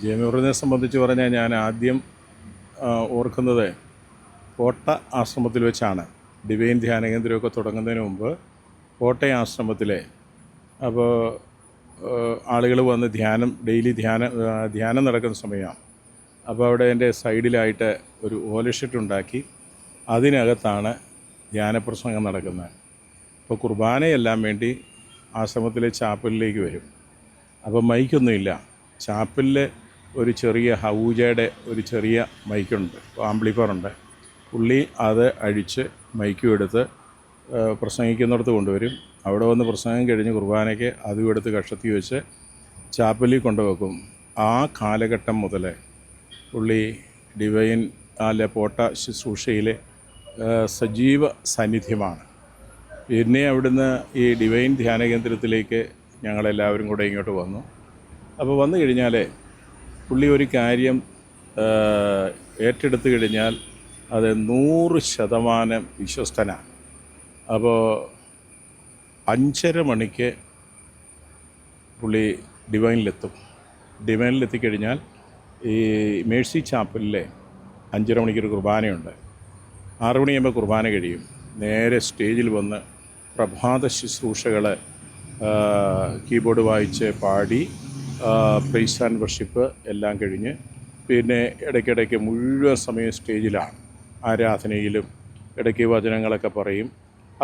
ജയമൂറിനെ സംബന്ധിച്ച് പറഞ്ഞാൽ ഞാൻ ആദ്യം ഓർക്കുന്നത് കോട്ട ആശ്രമത്തിൽ വെച്ചാണ്. ഡിവൈൻ ധ്യാന കേന്ദ്രമൊക്കെ തുടങ്ങുന്നതിന് മുമ്പ് കോട്ടയം ആശ്രമത്തിലെ അപ്പോൾ ആളുകൾ വന്ന് ഡെയിലി ധ്യാനം നടക്കുന്ന സമയമാണ്. അപ്പോൾ അവിടെ എൻ്റെ സൈഡിലായിട്ട് ഒരു ഓലഷീറ്റ് ഉണ്ടാക്കി അതിനകത്താണ് ധ്യാനപ്രസംഗം നടക്കുന്നത്. അപ്പോൾ കുർബാനയെല്ലാം വേണ്ടി ആശ്രമത്തിലെ ചാപ്പലിലേക്ക് വരും. അപ്പോൾ മൈക്കൊന്നുമില്ല. ചാപ്പലിൽ ഒരു ചെറിയ ഹൗജയുടെ ഒരു ചെറിയ മൈക്കുണ്ട്, ആംപ്ലിഫയറുണ്ട്. പുള്ളി അത് അഴിച്ച് മൈക്കും എടുത്ത് പ്രസംഗിക്കുന്നിടത്ത് കൊണ്ടുവരും. അവിടെ വന്ന് പ്രസംഗം കഴിഞ്ഞ് കുർബാനയ്ക്ക് അതും എടുത്ത് കഷത്തി വെച്ച് ചാപ്പലിൽ കൊണ്ടുവെക്കും. ആ കാലഘട്ടം മുതൽ പുള്ളി ഡിവൈൻ പോട്ട ശുശ്രൂഷയിലെ സജീവ സാന്നിധ്യമാണ്. പിന്നെ അവിടുന്ന് ഈ ഡിവൈൻ ധ്യാന കേന്ദ്രത്തിലേക്ക് ഞങ്ങളെല്ലാവരും കൂടെ ഇങ്ങോട്ട് വന്നു. അപ്പോൾ വന്നു കഴിഞ്ഞാൽ പുള്ളി ഒരു കാര്യം ഏറ്റെടുത്ത് കഴിഞ്ഞാൽ അത് 100% വിശ്വസ്തനാണ്. അപ്പോൾ 5:30 മണിക്ക് പുള്ളി ഡിവൈനിലെത്തിക്കഴിഞ്ഞാൽ ഈ മേഴ്സി ചാപ്പലിലെ 5:30 മണിക്കൊരു കുർബാനയുണ്ട്. 6 മണിയാകുമ്പോൾ കുർബാന കഴിയും. നേരെ സ്റ്റേജിൽ വന്ന് പ്രഭാത ശുശ്രൂഷകൾ കീബോർഡ് വായിച്ച് പാടി പ്രൈസ് ആൻഡ് വർഷിപ്പ് എല്ലാം കഴിഞ്ഞ് പിന്നെ ഇടയ്ക്കിടയ്ക്ക് മുഴുവൻ സമയം സ്റ്റേജിലാണ്. ആരാധനയിലും ഇടയ്ക്ക് വചനങ്ങളൊക്കെ പറയും.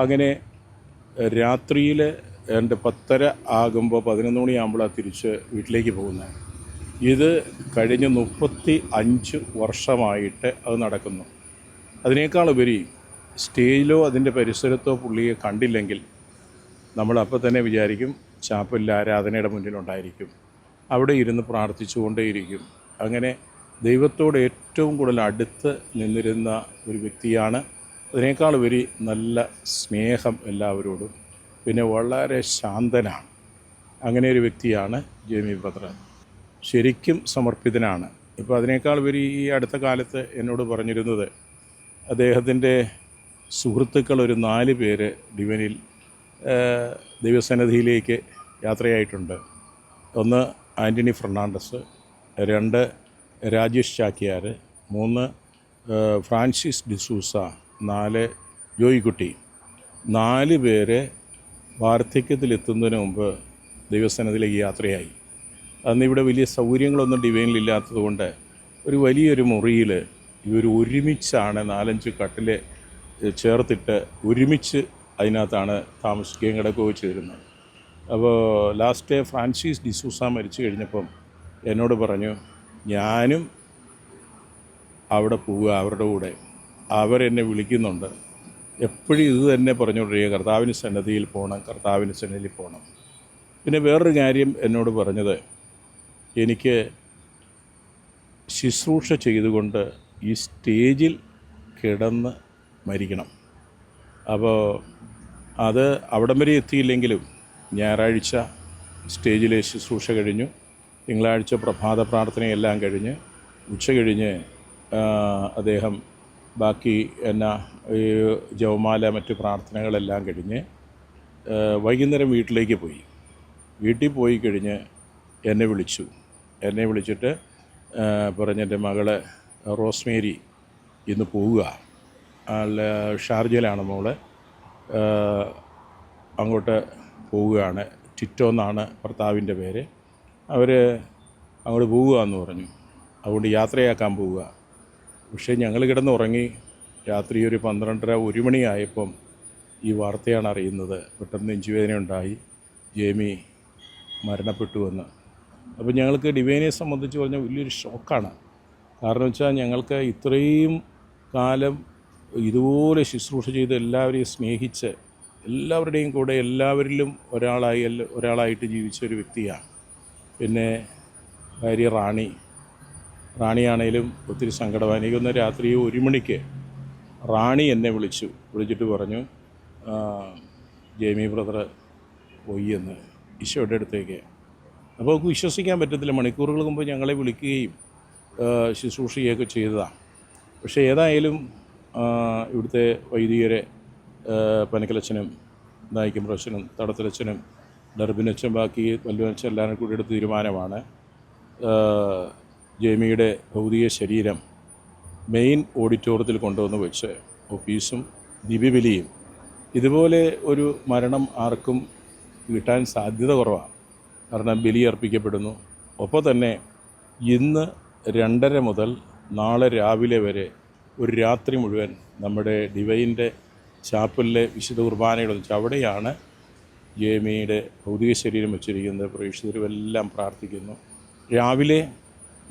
അങ്ങനെ രാത്രിയിൽ 10:30 ആകുമ്പോൾ 11 മണിയാകുമ്പോഴാണ് തിരിച്ച് വീട്ടിലേക്ക് പോകുന്നത്. ഇത് കഴിഞ്ഞ് 35 വർഷമായിട്ട് അത് നടക്കുന്നു. അതിനേക്കാളുപരി സ്റ്റേജിലോ അതിൻ്റെ പരിസരത്തോ പുള്ളിയെ കണ്ടില്ലെങ്കിൽ നമ്മൾ അപ്പോൾ തന്നെ വിചാരിക്കും ചാപ്പലിൽ ആരാധനയുടെ മുന്നിലുണ്ടായിരിക്കും, അവിടെ ഇരുന്ന് പ്രാർത്ഥിച്ചുകൊണ്ടേയിരിക്കും. അങ്ങനെ ദൈവത്തോട് ഏറ്റവും കൂടുതൽ അടുത്ത് നിന്നിരുന്ന ഒരു വ്യക്തിയാണ്. അതിനേക്കാളുപരി നല്ല സ്നേഹം എല്ലാവരോടും, പിന്നെ വളരെ ശാന്തനാണ്. അങ്ങനെ ഒരു വ്യക്തിയാണ് ജെയ്മി ബ്രദർ. ശരിക്കും സമർപ്പിതനാണ്. ഇപ്പോൾ അതിനേക്കാളുപരി ഈ അടുത്ത കാലത്ത് എന്നോട് പറഞ്ഞിരുന്നത് അദ്ദേഹത്തിൻ്റെ സുഹൃത്തുക്കൾ ഒരു 4 പേര് ഡിവനിൽ ദൈവസന്നിധിയിലേക്ക് യാത്രയായിട്ടുണ്ട്. 1 ആൻ്റണി ഫെർണാണ്ടസ്, 2 രാജേഷ് ചാക്യാർ, 3 ഫ്രാൻസിസ് ഡിസൂസ, 4 ജോയിക്കുട്ടി. 4 പേര് വാർദ്ധക്യത്തിലെത്തുന്നതിന് മുമ്പ് ദൈവസന്നിധിയിലേക്ക് യാത്രയായി. അന്നിവിടെ വലിയ സൗകര്യങ്ങളൊന്നും ഡിവൈനിലില്ലാത്തത് കൊണ്ട് ഒരു വലിയൊരു മുറിയിൽ ഇവർ ഒരുമിച്ചാണ് 4-5 കട്ടിൽ ചേർത്തിട്ട് ഒരുമിച്ച് അതിനകത്താണ് താമസിക്കുകയും കിടക്കുകയും ചെയ്തിരുന്നത്. അപ്പോൾ ലാസ്റ്റ് ഫ്രാൻസിസ് ഡിസൂസ മരിച്ചു കഴിഞ്ഞപ്പം എന്നോട് പറഞ്ഞു, ഞാനും അവിടെ പോവുക അവരുടെ കൂടെ. അവരെന്നെ വിളിക്കുന്നുണ്ട്, എപ്പോഴും ഇത് തന്നെ പറഞ്ഞുകൊണ്ടിരിക്കുക, കർത്താവിന് സന്നിധിയിൽ പോകണം. പിന്നെ വേറൊരു കാര്യം എന്നോട് പറഞ്ഞത്, എനിക്ക് ശുശ്രൂഷ ചെയ്തുകൊണ്ട് ഈ സ്റ്റേജിൽ കിടന്ന് മരിക്കണം. അപ്പോൾ അത് അവിടം വരെ എത്തിയില്ലെങ്കിലും ഞായറാഴ്ച സ്റ്റേജിലെ ശുശ്രൂഷ കഴിഞ്ഞു, തിങ്കളാഴ്ച പ്രഭാത പ്രാർത്ഥനയെല്ലാം കഴിഞ്ഞ് ഉച്ച കഴിഞ്ഞ് അദ്ദേഹം ബാക്കി ജപമാല മറ്റ് പ്രാർത്ഥനകളെല്ലാം കഴിഞ്ഞ് വൈകുന്നേരം വീട്ടിലേക്ക് പോയി. വീട്ടിൽ പോയി കഴിഞ്ഞ് എന്നെ വിളിച്ചിട്ട് പറഞ്ഞ്, എൻ്റെ മകള് റോസ്മേരി ഇന്ന് പോവുക, ഷാർജയിലാണ് മോള്, അങ്ങോട്ട് പോവുകയാണ്. ടിറ്റോ എന്നാണ് ഭർത്താവിൻ്റെ പേര്. അവർ അങ്ങോട്ട് പോവുക എന്ന് പറഞ്ഞു. അതുകൊണ്ട് യാത്രയാക്കാൻ പോവുക. പക്ഷേ ഞങ്ങൾ കിടന്നുറങ്ങി. രാത്രി ഒരു 12:30-1 മണിയായപ്പം ഈ വാർത്തയാണ് അറിയുന്നത്. പെട്ടെന്ന് നെഞ്ചുവേദന ഉണ്ടായി, ജെയ്മി മരണപ്പെട്ടുവെന്ന്. അപ്പോൾ ഞങ്ങൾക്ക് ഡിവൈനെ സംബന്ധിച്ച് പറഞ്ഞാൽ വലിയൊരു ഷോക്കാണ്. കാരണം വെച്ചാൽ ഞങ്ങൾക്ക് ഇത്രയും കാലം ഇതുപോലെ ശുശ്രൂഷ ചെയ്ത് എല്ലാവരെയും സ്നേഹിച്ച് എല്ലാവരുടെയും കൂടെ എല്ലാവരിലും ഒരാളായിട്ട് ജീവിച്ച ഒരു വ്യക്തിയാണ്. പിന്നെ ഭാര്യ റാണിയാണേലും ഒത്തിരി സങ്കടമാണ്. എനിക്കൊന്ന് രാത്രി 1 മണിക്ക് റാണി എന്നെ വിളിച്ചിട്ട് പറഞ്ഞു, ജെയ്മി ബ്രദർ പോയി എന്ന്, ഈശോയുടെ അടുത്തേക്ക്. അപ്പോൾ നമുക്ക് വിശ്വസിക്കാൻ പറ്റത്തില്ല. മണിക്കൂറുകൾ മുമ്പ് ഞങ്ങളെ വിളിക്കുകയും ശുശ്രൂഷ ചെയ്യുകയൊക്കെ ചെയ്തതാണ്. പക്ഷേ ഏതായാലും ഇവിടുത്തെ വൈദികരെ പനക്കലച്ചനും നായിക്കമ്പ്രച്ചനും തടത്തലച്ചനും ഡർബിനച്ചൻ ബാക്കി വല്ലുവച്ചൻ എല്ലാവരും കൂടി എടുത്ത തീരുമാനമാണ് ജെയ്മിയുടെ ഭൗതിക ശരീരം മെയിൻ ഓഡിറ്റോറിയത്തിൽ കൊണ്ടുവന്ന് വെച്ച് ഓഫീസും ദിവ്യബലിയും. ഇതുപോലെ ഒരു മരണം ആർക്കും കിട്ടാൻ സാധ്യത കുറവാണ്. കാരണം ബലി അർപ്പിക്കപ്പെടുന്നു. ഒപ്പം തന്നെ ഇന്ന് 2:30 മുതൽ നാളെ രാവിലെ വരെ ഒരു രാത്രി മുഴുവൻ നമ്മുടെ ഡിവൈൻ്റെ ചാപ്പലിലെ വിശുദ്ധ കുർബാനയുടെ വെച്ചാൽ അവിടെയാണ് ജെയ്മിയുടെ ഭൗതിക ശരീരം വെച്ചിരിക്കുന്നത്. പ്രേക്ഷിതരുമെല്ലാം പ്രാർത്ഥിക്കുന്നു.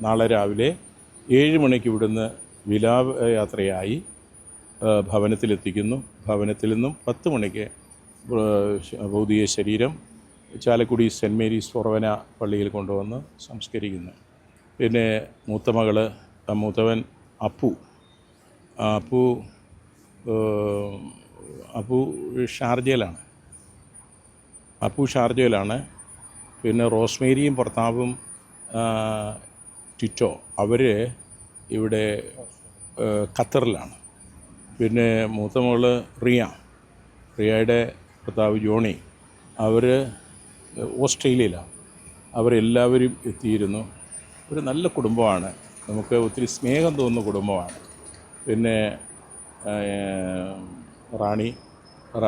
നാളെ രാവിലെ 7 മണിക്ക് ഇവിടുന്ന് വിലാപയാത്രയായി ഭവനത്തിലെത്തിക്കുന്നു. ഭവനത്തിൽ നിന്നും 10 മണിക്ക് ഭൗതിക ശരീരം ചാലക്കുടി സെൻറ്റ് മേരീസ് ഫൊറോന പള്ളിയിൽ കൊണ്ടുവന്ന് സംസ്കരിക്കുന്നു. പിന്നെ മൂത്തവൻ അപ്പു ഷാർജയിലാണ്. പിന്നെ റോസ്മേരിയും ഭർത്താവും ടിറ്റോ അവർ ഇവിടെ ഖത്തറിലാണ്. പിന്നെ മൂത്ത മകള് റിയയുടെ ഭർത്താവ് ജോണി അവർ ഓസ്ട്രേലിയയിലാണ്. അവരെല്ലാവരും എത്തിയിരുന്നു. ഒരു നല്ല കുടുംബമാണ്, നമുക്ക് ഒത്തിരി സ്നേഹം തോന്നുന്ന കുടുംബമാണ്. പിന്നെ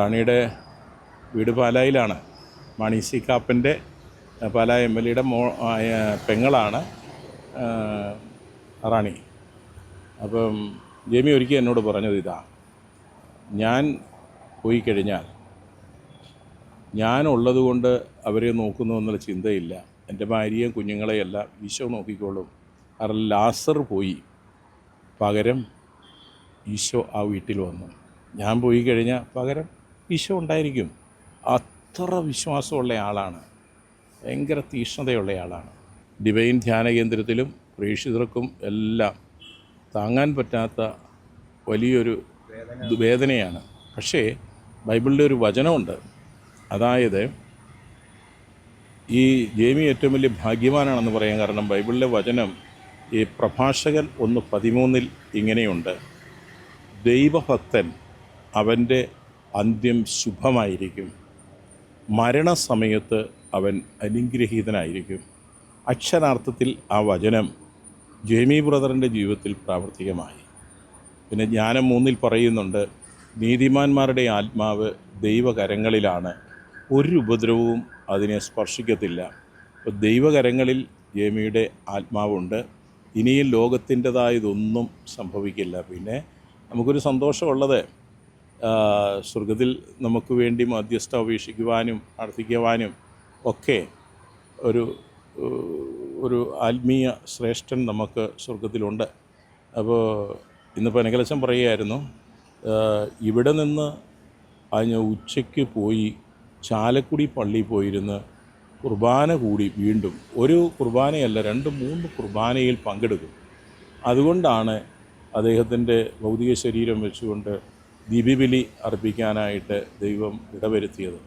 റാണിയുടെ വീട് പാലായിലാണ്. മാണി സി കാപ്പൻ്റെ പാലാ MLAയുടെ പെങ്ങളാണ് റാണി. അപ്പം ജെയ്മി ഒരിക്കൽ എന്നോട് പറഞ്ഞത് ഇതാ, ഞാൻ പോയി കഴിഞ്ഞാൽ ഞാനുള്ളത് കൊണ്ട് അവരെ നോക്കുന്നു എന്നുള്ള ചിന്തയില്ല. എൻ്റെ ഭാര്യയും കുഞ്ഞുങ്ങളെയെല്ലാം ഈശോ നോക്കിക്കോളും. കാരണം ലാസർ പോയി, പകരം ഈശോ ആ വീട്ടിൽ വന്നു. ഞാൻ പോയി കഴിഞ്ഞാൽ പകരം ഈശോ ഉണ്ടായിരിക്കും. അത്ര വിശ്വാസമുള്ള ആളാണ്, ഭയങ്കര തീക്ഷ്ണതയുള്ള ആളാണ്. ഡിവൈൻ ധ്യാന കേന്ദ്രത്തിലും പ്രേക്ഷിതർക്കും എല്ലാം താങ്ങാൻ പറ്റാത്ത വലിയൊരു വേദനയാണ്. പക്ഷേ ബൈബിളിലെ ഒരു വചനമുണ്ട്. അതായത് ഈ ജെയ്മി ഏറ്റവും വലിയ ഭാഗ്യവാനാണെന്ന് പറയാൻ കാരണം ബൈബിളിലെ വചനം ഈ പ്രഭാഷകൻ 1:13 ഇങ്ങനെയുണ്ട്: ദൈവഭക്തൻ അവൻ്റെ അന്ത്യം ശുഭമായിരിക്കും, മരണസമയത്ത് അവൻ അനുഗ്രഹീതനായിരിക്കും. അക്ഷരാർത്ഥത്തിൽ ആ വചനം ജെയ്മി ബ്രദറിൻ്റെ ജീവിതത്തിൽ പ്രാവർത്തികമായി. പിന്നെ ജ്ഞാനം 3 പറയുന്നുണ്ട്, നീതിമാന്മാരുടെ ആത്മാവ് ദൈവകരങ്ങളിലാണ്, ഒരു ഉപദ്രവവും അതിനെ സ്പർശിക്കത്തില്ല. അപ്പോൾ ദൈവകരങ്ങളിൽ ജെയ്മിയുടെ ആത്മാവുണ്ട്. ഇനിയും ലോകത്തിൻ്റെതായതൊന്നും സംഭവിക്കില്ല. പിന്നെ നമുക്കൊരു സന്തോഷമുള്ളത്, സ്വർഗത്തിൽ നമുക്ക് വേണ്ടി മധ്യസ്ഥ അപേക്ഷിക്കുവാനും പ്രാർത്ഥിക്കുവാനും ഒക്കെ ഒരു ആത്മീയ ശ്രേഷ്ഠൻ നമുക്ക് സ്വർഗത്തിലുണ്ട്. അപ്പോൾ ഇന്ന് പനകലച്ചൻ പറയുകയായിരുന്നു, ഇവിടെ നിന്ന് ഉച്ചയ്ക്ക് പോയി ചാലക്കുടി പള്ളിയിൽ പോയിരുന്ന് കുർബാന കൂടി വീണ്ടും ഒരു കുർബാനയല്ല 2-3 കുർബാനയിൽ പങ്കെടുക്കും. അതുകൊണ്ടാണ് അദ്ദേഹത്തിൻ്റെ ഭൗതിക ശരീരം വെച്ചുകൊണ്ട് ദിവ്യബലി അർപ്പിക്കാനായിട്ട് ദൈവം ഇടവരുത്തിയത്.